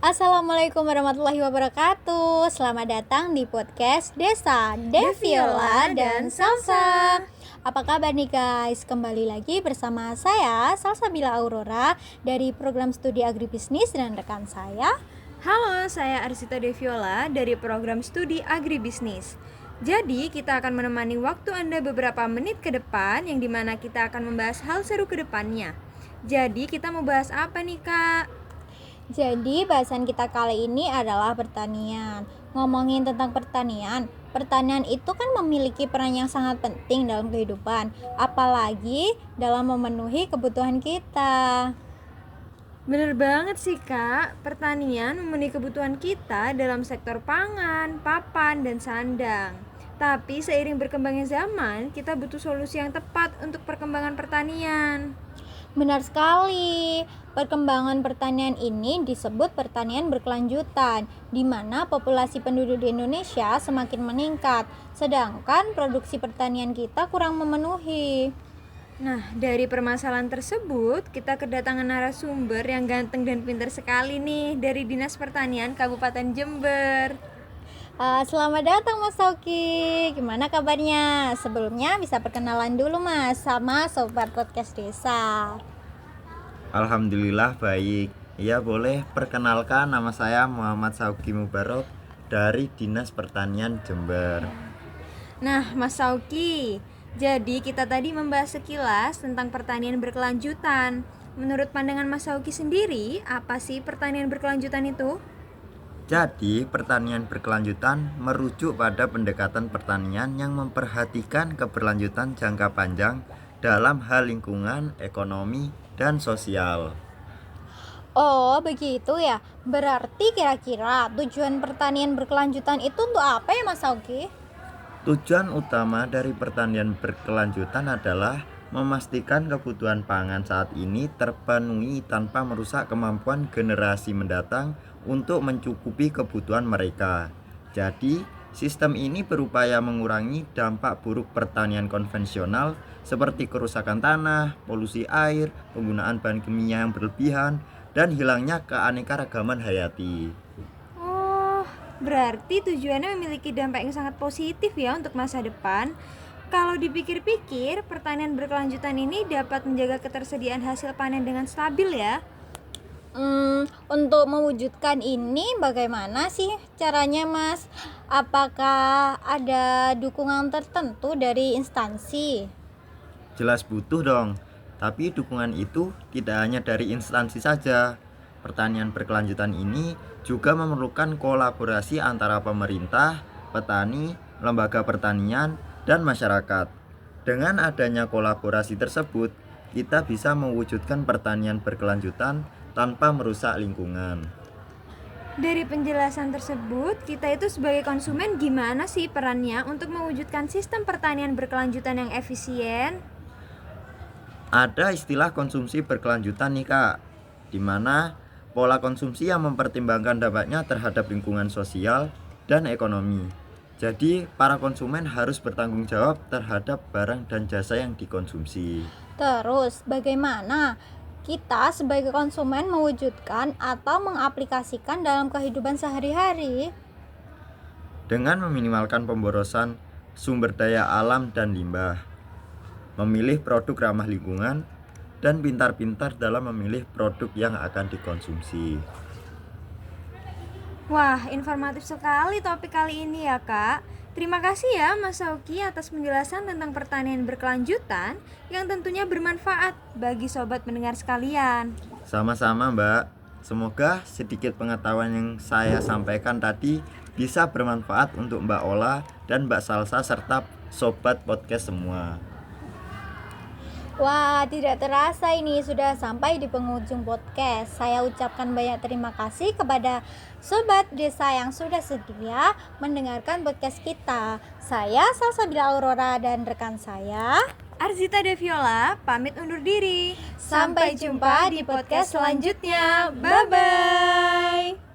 Assalamualaikum warahmatullahi wabarakatuh. Selamat datang di podcast Desa Deviola dan Salsa. Apa kabar nih guys? Kembali lagi bersama saya Salsabila Aurora dari program studi agribisnis dan rekan saya. Halo, saya Arsita Deviola dari program studi agribisnis. Jadi kita akan menemani waktu Anda beberapa menit ke depan, yang dimana kita akan membahas hal seru ke depannya. Jadi kita mau bahas apa nih Kak? Jadi bahasan kita kali ini adalah pertanian. Ngomongin tentang pertanian, pertanian itu kan memiliki peran yang sangat penting dalam kehidupan, apalagi dalam memenuhi kebutuhan kita. Bener banget sih Kak, pertanian memenuhi kebutuhan kita dalam sektor pangan, papan, dan sandang. Tapi seiring berkembangnya zaman, kita butuh solusi yang tepat untuk perkembangan pertanian. Benar sekali. Perkembangan pertanian ini disebut pertanian berkelanjutan, di mana populasi penduduk di Indonesia semakin meningkat, sedangkan produksi pertanian kita kurang memenuhi. Nah, dari permasalahan tersebut, kita kedatangan narasumber yang ganteng dan pintar sekali nih dari Dinas Pertanian Kabupaten Jember. Selamat datang Mas Sauki. Gimana kabarnya? Sebelumnya bisa perkenalan dulu Mas sama Sobat Podcast Desa. Alhamdulillah baik. Iya boleh, perkenalkan, nama saya Muhammad Sauki Mubarok dari Dinas Pertanian Jember. Nah, Mas Sauki, jadi kita tadi membahas sekilas tentang pertanian berkelanjutan. Menurut pandangan Mas Sauki sendiri, apa sih pertanian berkelanjutan itu? Jadi, pertanian berkelanjutan merujuk pada pendekatan pertanian yang memperhatikan keberlanjutan jangka panjang dalam hal lingkungan, ekonomi, dan sosial. Oh, begitu ya. Berarti kira-kira tujuan pertanian berkelanjutan itu untuk apa ya Mas Sauki? Tujuan utama dari pertanian berkelanjutan adalah memastikan kebutuhan pangan saat ini terpenuhi tanpa merusak kemampuan generasi mendatang untuk mencukupi kebutuhan mereka. Jadi, sistem ini berupaya mengurangi dampak buruk pertanian konvensional seperti kerusakan tanah, polusi air, penggunaan bahan kimia yang berlebihan, dan hilangnya keanekaragaman hayati. Oh, berarti tujuannya memiliki dampak yang sangat positif ya untuk masa depan. Kalau dipikir-pikir, pertanian berkelanjutan ini dapat menjaga ketersediaan hasil panen dengan stabil ya. Untuk mewujudkan ini bagaimana sih caranya Mas? Apakah ada dukungan tertentu dari instansi? Jelas butuh dong, tapi dukungan itu tidak hanya dari instansi saja. Pertanian berkelanjutan ini juga memerlukan kolaborasi antara pemerintah, petani, lembaga pertanian, dan masyarakat. Dengan adanya kolaborasi tersebut, kita bisa mewujudkan pertanian berkelanjutan tanpa merusak lingkungan. Dari penjelasan tersebut, kita itu sebagai konsumen gimana sih perannya untuk mewujudkan sistem pertanian berkelanjutan yang efisien? Ada istilah konsumsi berkelanjutan nih Kak, di mana pola konsumsi yang mempertimbangkan dampaknya terhadap lingkungan sosial dan ekonomi. Jadi para konsumen harus bertanggung jawab terhadap barang dan jasa yang dikonsumsi. Terus bagaimana kita sebagai konsumen mewujudkan atau mengaplikasikan dalam kehidupan sehari-hari? Dengan meminimalkan pemborosan sumber daya alam dan limbah, memilih produk ramah lingkungan, dan pintar-pintar dalam memilih produk yang akan dikonsumsi. Wah, informatif sekali topik kali ini ya Kak. Terima kasih ya Mas Sauki atas penjelasan tentang pertanian berkelanjutan yang tentunya bermanfaat bagi sobat pendengar sekalian. Sama-sama Mbak, semoga sedikit pengetahuan yang saya sampaikan tadi bisa bermanfaat untuk Mbak Ola dan Mbak Salsa serta sobat podcast semua. Wah, tidak terasa ini sudah sampai di penghujung podcast. Saya ucapkan banyak terima kasih kepada Sobat Desa yang sudah sedia mendengarkan podcast kita. Saya Salsabila Aurora dan rekan saya Arsita Deviola pamit undur diri. Sampai jumpa di podcast selanjutnya. Bye-bye.